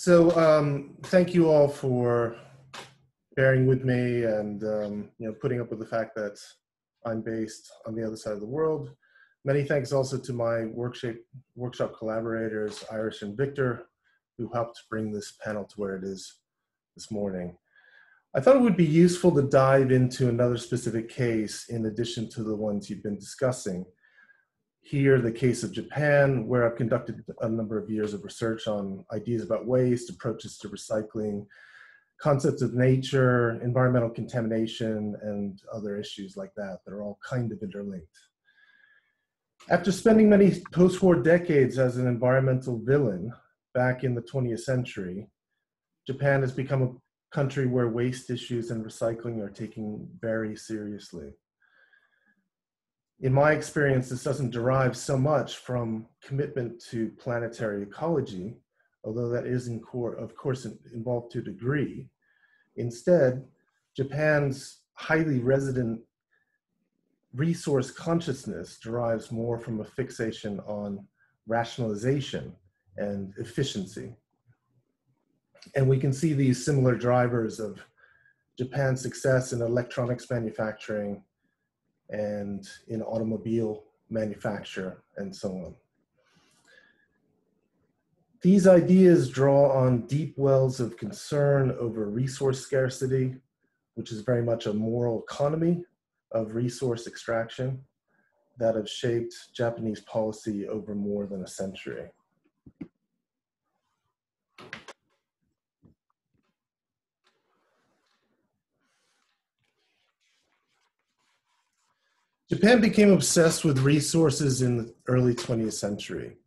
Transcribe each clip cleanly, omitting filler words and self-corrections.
Thank you all for bearing with me and putting up with the fact that I'm based on the other side of the world. Many thanks also to my workshop collaborators, Iris and Victor, who helped bring this panel to where it is this morning. I thought it would be useful to dive into another specific case in addition to the ones you've been discussing. Here, the case of Japan, where I've conducted a number of years of research on ideas about waste, approaches to recycling, concepts of nature, environmental contamination, and other issues like that that are all kind of interlinked. After spending many post-war decades as an environmental villain back in the 20th century, Japan has become a country where waste issues and recycling are taken very seriously. In my experience, this doesn't derive so much from commitment to planetary ecology, although that is of course involved to a degree. Instead, Japan's highly resident resource consciousness derives more from a fixation on rationalization and efficiency. And we can see these similar drivers of Japan's success in electronics manufacturing and in automobile manufacture and so on. These ideas draw on deep wells of concern over resource scarcity, which is very much a moral economy of resource extraction that have shaped Japanese policy over more than a century. Japan became obsessed with resources in the early 20th century.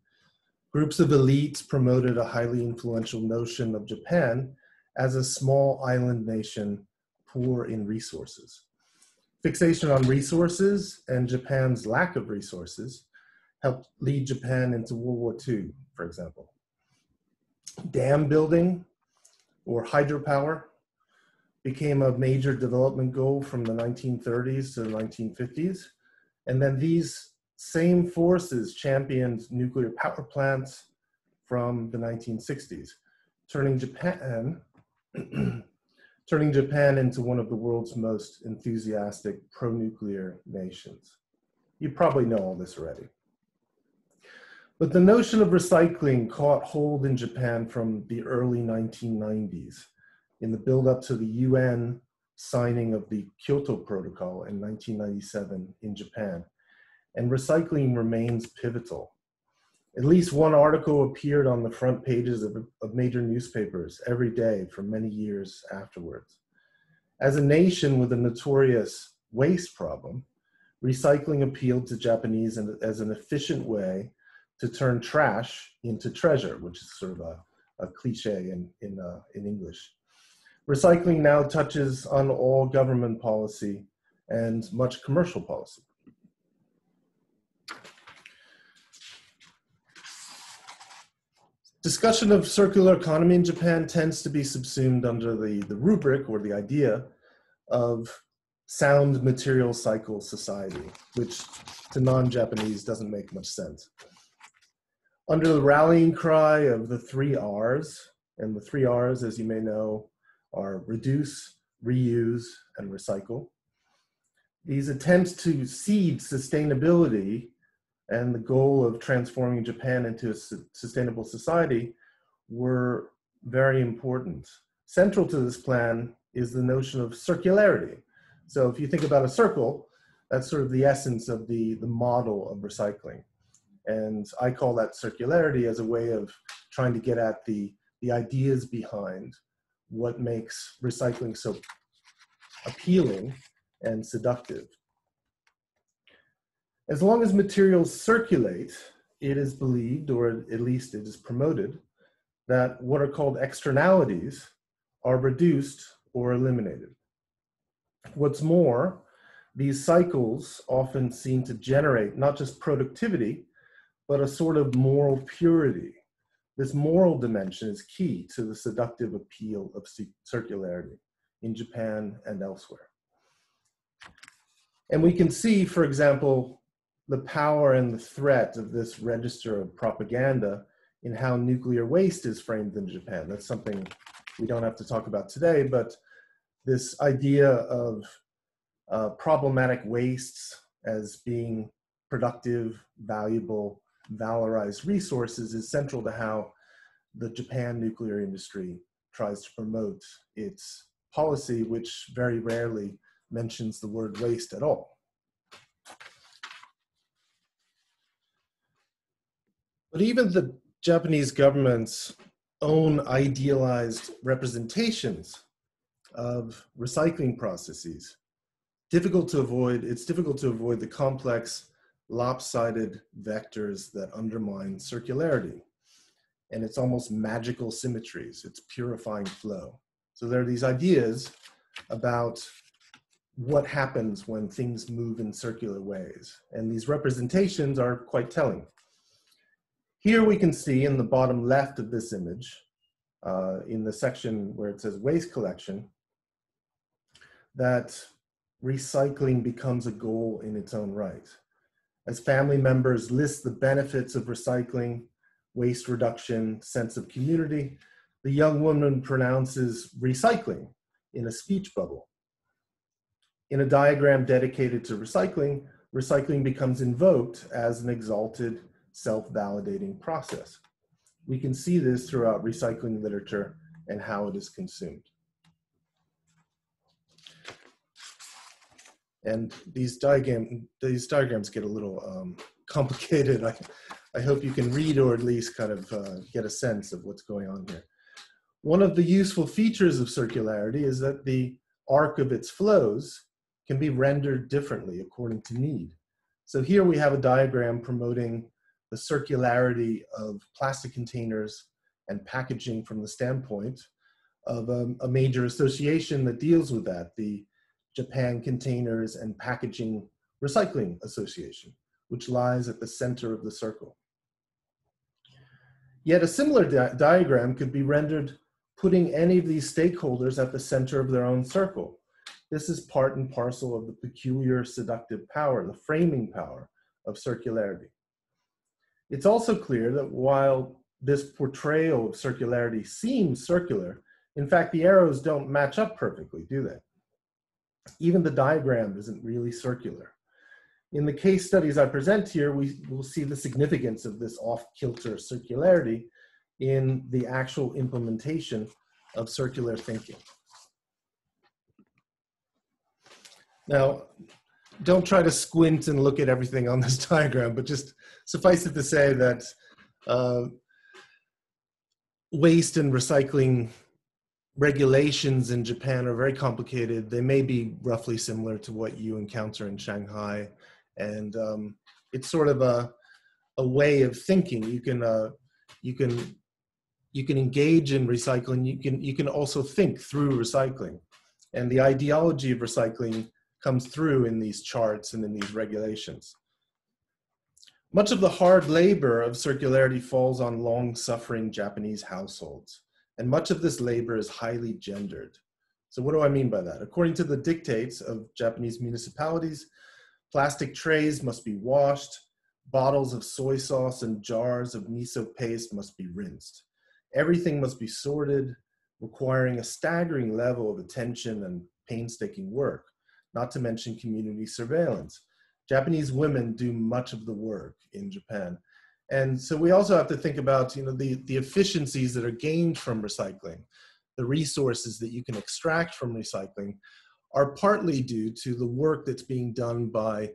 Groups of elites promoted a highly influential notion of Japan as a small island nation poor in resources. Fixation on resources and Japan's lack of resources helped lead Japan into World War II, for example. Dam building or hydropower became a major development goal from the 1930s to the 1950s. And then these same forces championed nuclear power plants from the 1960s, turning Japan into one of the world's most enthusiastic pro-nuclear nations. You probably know all this already. But the notion of recycling caught hold in Japan from the early 1990s in the build-up to the UN signing of the Kyoto Protocol in 1997 in Japan. And recycling remains pivotal. At least one article appeared on the front pages of major newspapers every day for many years afterwards. As a nation with a notorious waste problem, recycling appealed to Japanese as an efficient way to turn trash into treasure, which is sort of a cliche in English. Recycling now touches on all government policy and much commercial policy. Discussion of circular economy in Japan tends to be subsumed under the rubric or the idea of sound material cycle society, which to non-Japanese doesn't make much sense. Under the rallying cry of the 3 R's, and the 3 R's, as you may know, are reduce, reuse, and recycle. These attempts to seed sustainability and the goal of transforming Japan into a sustainable society were very important. Central to this plan is the notion of circularity. So if you think about a circle, that's sort of the essence of the model of recycling. And I call that circularity as a way of trying to get at the ideas behind what makes recycling so appealing and seductive. As long as materials circulate, it is believed, or at least it is promoted, that what are called externalities are reduced or eliminated. What's more, these cycles often seem to generate not just productivity, but a sort of moral purity. This moral dimension is key to the seductive appeal of circularity in Japan and elsewhere. And we can see, for example, the power and the threat of this register of propaganda in how nuclear waste is framed in Japan. That's something we don't have to talk about today, but this idea of problematic wastes as being productive, valuable, valorized resources is central to how the Japan nuclear industry tries to promote its policy, which very rarely mentions the word waste at all. But even the Japanese government's own idealized representations of recycling processes, it's difficult to avoid the complex, lopsided vectors that undermine circularity. And it's almost magical symmetries, it's purifying flow. So there are these ideas about what happens when things move in circular ways. And these representations are quite telling. Here we can see in the bottom left of this image, in the section where it says waste collection, that recycling becomes a goal in its own right. As family members list the benefits of recycling, waste reduction, sense of community, the young woman pronounces recycling in a speech bubble. In a diagram dedicated to recycling, recycling becomes invoked as an exalted, self-validating process. We can see this throughout recycling literature and how it is consumed. And these diagrams get a little complicated. I hope you can read or at least kind of get a sense of what's going on here. One of the useful features of circularity is that the arc of its flows can be rendered differently according to need. So here we have a diagram promoting the circularity of plastic containers and packaging from the standpoint of a major association that deals with that, the Japan Containers and Packaging Recycling Association, which lies at the center of the circle. Yet a similar diagram could be rendered putting any of these stakeholders at the center of their own circle. This is part and parcel of the peculiar seductive power, the framing power of circularity. It's also clear that while this portrayal of circularity seems circular, in fact, the arrows don't match up perfectly, do they? Even the diagram isn't really circular. In the case studies I present here, we will see the significance of this off-kilter circularity in the actual implementation of circular thinking. Now, don't try to squint and look at everything on this diagram, but just suffice it to say that waste and recycling regulations in Japan are very complicated. They may be roughly similar to what you encounter in Shanghai. And it's sort of a way of thinking. You can engage in recycling. You can also think through recycling. And the ideology of recycling comes through in these charts and in these regulations. Much of the hard labor of circularity falls on long-suffering Japanese households. And much of this labor is highly gendered. So what do I mean by that? According to the dictates of Japanese municipalities, plastic trays must be washed, bottles of soy sauce and jars of miso paste must be rinsed. Everything must be sorted, requiring a staggering level of attention and painstaking work, not to mention community surveillance. Japanese women do much of the work in Japan. And so we also have to think about, the efficiencies that are gained from recycling. The resources that you can extract from recycling are partly due to the work that's being done by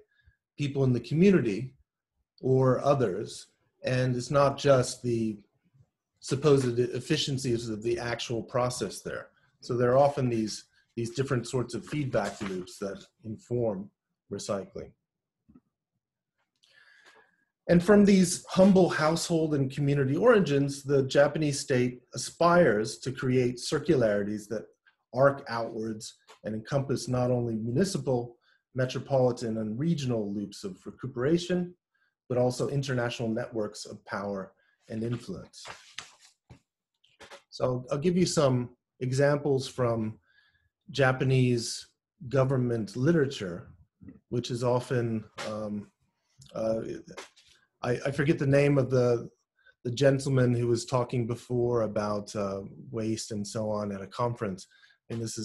people in the community or others. And it's not just the supposed efficiencies of the actual process there. So there are often these different sorts of feedback loops that inform recycling. And from these humble household and community origins, the Japanese state aspires to create circularities that arc outwards and encompass not only municipal, metropolitan, and regional loops of recuperation, but also international networks of power and influence. So I'll give you some examples from Japanese government literature, which is often, I forget the name of the the gentleman who was talking before about waste and so on at a conference. And this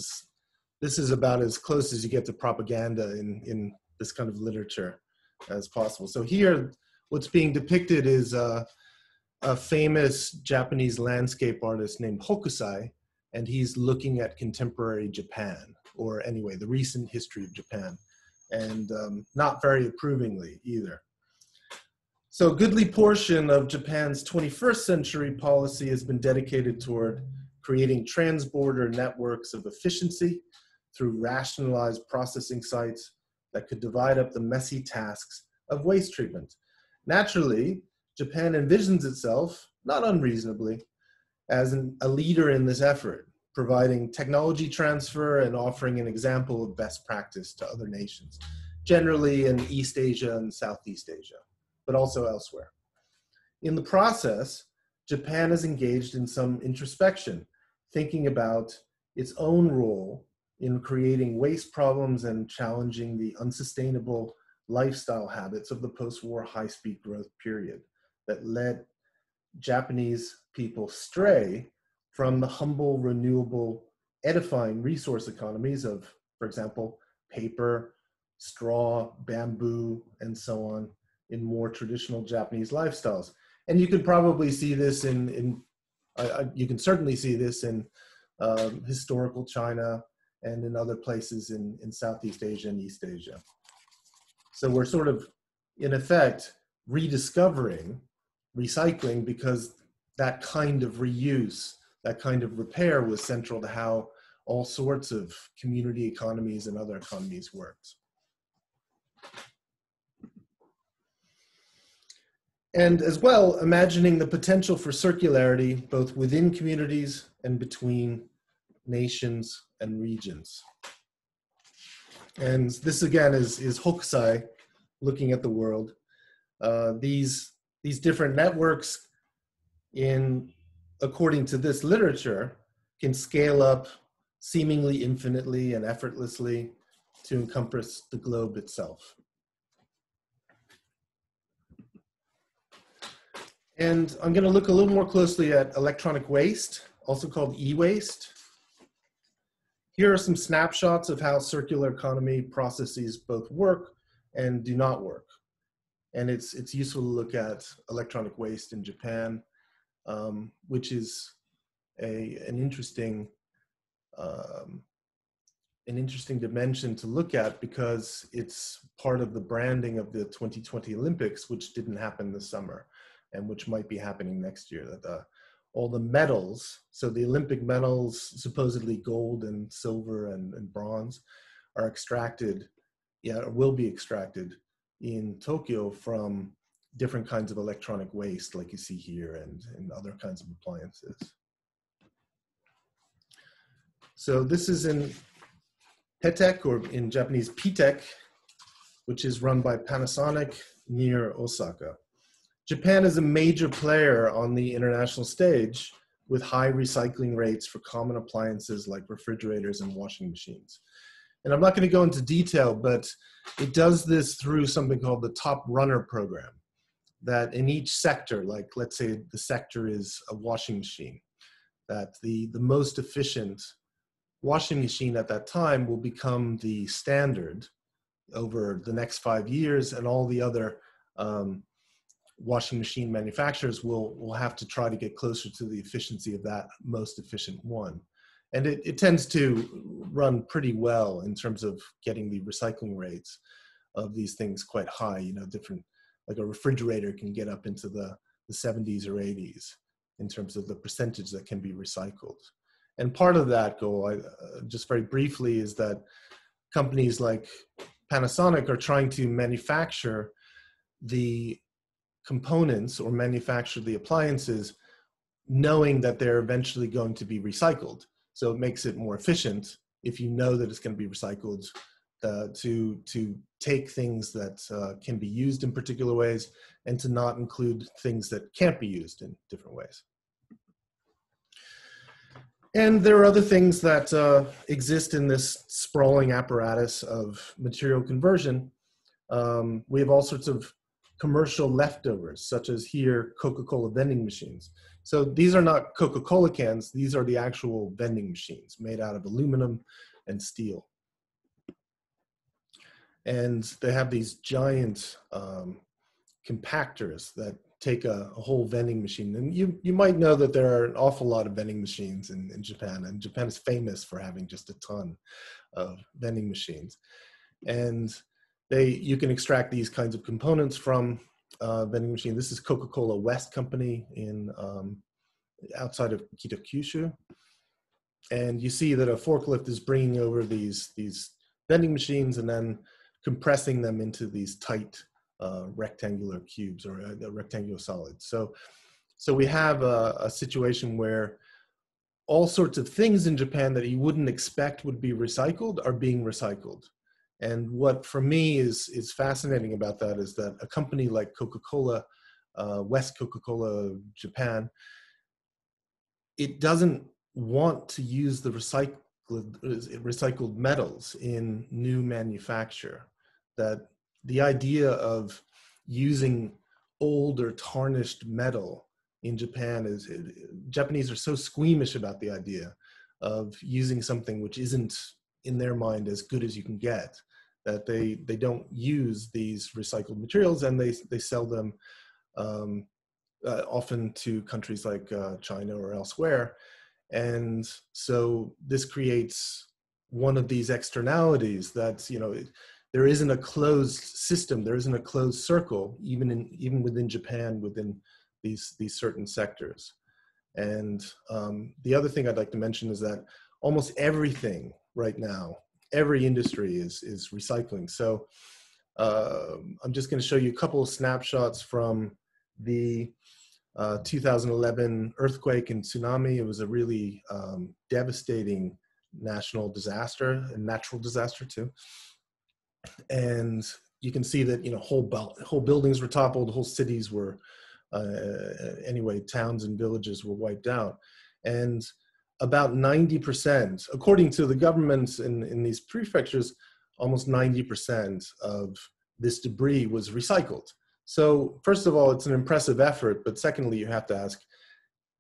is about as close as you get to propaganda in this kind of literature as possible. So here, what's being depicted is a famous Japanese landscape artist named Hokusai, and he's looking at contemporary Japan, or anyway, the recent history of Japan, and not very approvingly either. So a goodly portion of Japan's 21st century policy has been dedicated toward creating transborder networks of efficiency through rationalized processing sites that could divide up the messy tasks of waste treatment. Naturally, Japan envisions itself, not unreasonably, as a leader in this effort, providing technology transfer and offering an example of best practice to other nations, generally in East Asia and Southeast Asia, but also elsewhere. In the process, Japan is engaged in some introspection, thinking about its own role in creating waste problems and challenging the unsustainable lifestyle habits of the post-war high-speed growth period that led Japanese people stray from the humble, renewable, edifying resource economies of, for example, paper, straw, bamboo, and so on, in more traditional Japanese lifestyles. And you can probably see this you can certainly see this in historical China and in other places in Southeast Asia and East Asia. So we're sort of, in effect, rediscovering recycling because that kind of reuse, that kind of repair was central to how all sorts of community economies and other economies worked. And as well, imagining the potential for circularity, both within communities and between nations and regions. And this again is Hokusai looking at the world. These different networks, according to this literature, can scale up seemingly infinitely and effortlessly to encompass the globe itself. And I'm going to look a little more closely at electronic waste, also called e-waste. Here are some snapshots of how circular economy processes both work and do not work. And it's useful to look at electronic waste in Japan, which is an interesting dimension to look at because it's part of the branding of the 2020 Olympics, which didn't happen this summer and which might be happening next year. That all the medals, so the Olympic medals, supposedly gold and silver and bronze, are extracted, or will be extracted in Tokyo from different kinds of electronic waste like you see here and other kinds of appliances. So this is in Petek, or in Japanese Pitek, which is run by Panasonic near Osaka. Japan is a major player on the international stage with high recycling rates for common appliances like refrigerators and washing machines. And I'm not going to go into detail, but it does this through something called the Top Runner program, that in each sector, like let's say the sector is a washing machine, that the most efficient washing machine at that time will become the standard over the next 5 years, and all the other washing machine manufacturers will have to try to get closer to the efficiency of that most efficient one. And it tends to run pretty well in terms of getting the recycling rates of these things quite high. You know, different, like a refrigerator can get up into the 70s or 80s in terms of the percentage that can be recycled. And part of that goal, just very briefly, is that companies like Panasonic are trying to manufacture the components or manufacture the appliances knowing that they're eventually going to be recycled. So it makes it more efficient if you know that it's going to be recycled to take things that can be used in particular ways and to not include things that can't be used in different ways. And there are other things that exist in this sprawling apparatus of material conversion. We have all sorts of commercial leftovers, such as here, Coca-Cola vending machines. So these are not Coca-Cola cans, these are the actual vending machines made out of aluminum and steel. And they have these giant compactors that take a whole vending machine. And you might know that there are an awful lot of vending machines in Japan, and Japan is famous for having just a ton of vending machines. And you can extract these kinds of components from vending machine. This is Coca-Cola West Company in outside of Kitakyushu. And you see that a forklift is bringing over these vending machines and then compressing them into these tight rectangular cubes or rectangular solids. So we have a situation where all sorts of things in Japan that you wouldn't expect would be recycled are being recycled. And what for me is fascinating about that is that a company like Coca-Cola, West Coca-Cola Japan, it doesn't want to use the recycled metals in new manufacture. That the idea of using old or tarnished metal in Japan is, Japanese are so squeamish about the idea of using something which isn't in their mind as good as you can get, that they don't use these recycled materials, and they sell them often to countries like China or elsewhere. And so this creates one of these externalities that's, there isn't a closed system, there isn't a closed circle, even within Japan, within these certain sectors. And the other thing I'd like to mention is that almost everything right now, every industry is recycling. So I'm just going to show you a couple of snapshots from the 2011 earthquake and tsunami. It was a really devastating national disaster, and natural disaster too. And you can see that whole buildings were toppled, whole cities were anyway, towns and villages were wiped out. And about 90%, according to the governments in these prefectures, almost 90% of this debris was recycled. So first of all, it's an impressive effort, but secondly, you have to ask,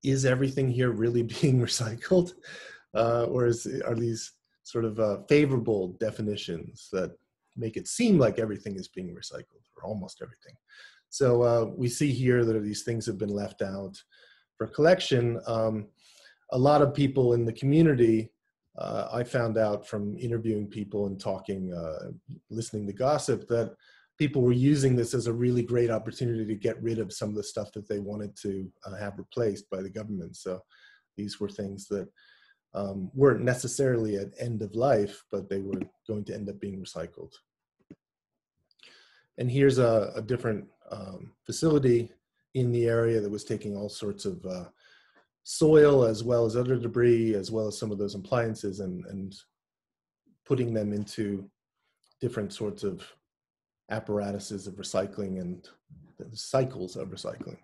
is everything here really being recycled? Or are these sort of favorable definitions that make it seem like everything is being recycled, or almost everything? So we see here that these things have been left out for collection. A lot of people in the community, I found out from interviewing people and talking, listening to gossip, that people were using this as a really great opportunity to get rid of some of the stuff that they wanted to have replaced by the government. So these were things that weren't necessarily at end of life, but they were going to end up being recycled. And here's a different facility in the area that was taking all sorts of soil as well as other debris, as well as some of those appliances, and putting them into different sorts of apparatuses of recycling and the cycles of recycling.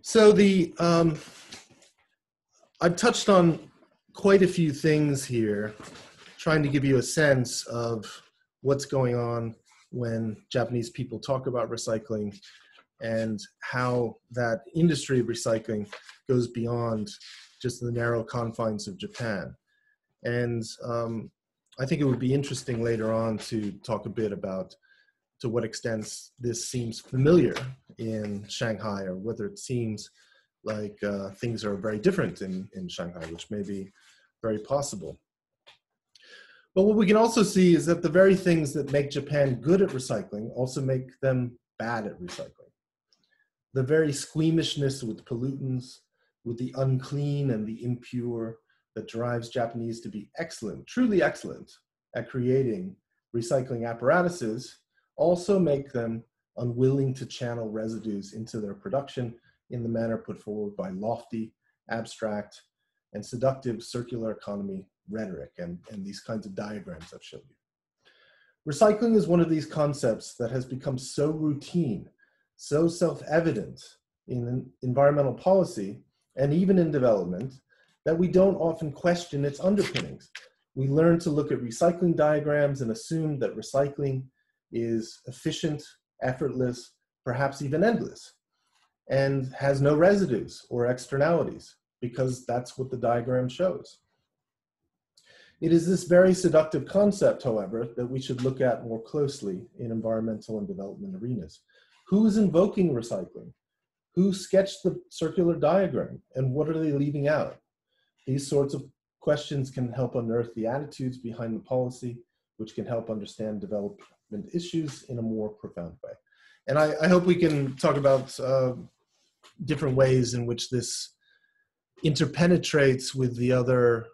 So I've touched on quite a few things here, trying to give you a sense of what's going on when Japanese people talk about recycling, and how that industry of recycling goes beyond just the narrow confines of Japan. And I think it would be interesting later on to talk a bit about to what extent this seems familiar in Shanghai, or whether it seems like things are very different in Shanghai, which may be very possible. But what we can also see is that the very things that make Japan good at recycling also make them bad at recycling. The very squeamishness with pollutants, with the unclean and the impure, that drives Japanese to be excellent, truly excellent, at creating recycling apparatuses, also make them unwilling to channel residues into their production in the manner put forward by lofty, abstract, and seductive circular economy rhetoric, and these kinds of diagrams I've showed you. Recycling is one of these concepts that has become so routine, so self-evident in environmental policy, and even in development, that we don't often question its underpinnings. We learn to look at recycling diagrams and assume that recycling is efficient, effortless, perhaps even endless, and has no residues or externalities, because that's what the diagram shows. It is this very seductive concept, however, that we should look at more closely in environmental and development arenas. Who is invoking recycling? Who sketched the circular diagram, and what are they leaving out? These sorts of questions can help unearth the attitudes behind the policy, which can help understand development issues in a more profound way. And I hope we can talk about different ways in which this interpenetrates with the other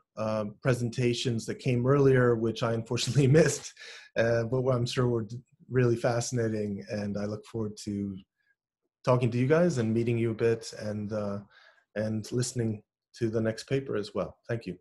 presentations that came earlier, which I unfortunately missed, but I'm sure were really fascinating. And I look forward to talking to you guys and meeting you a bit, and listening to the next paper as well. Thank you.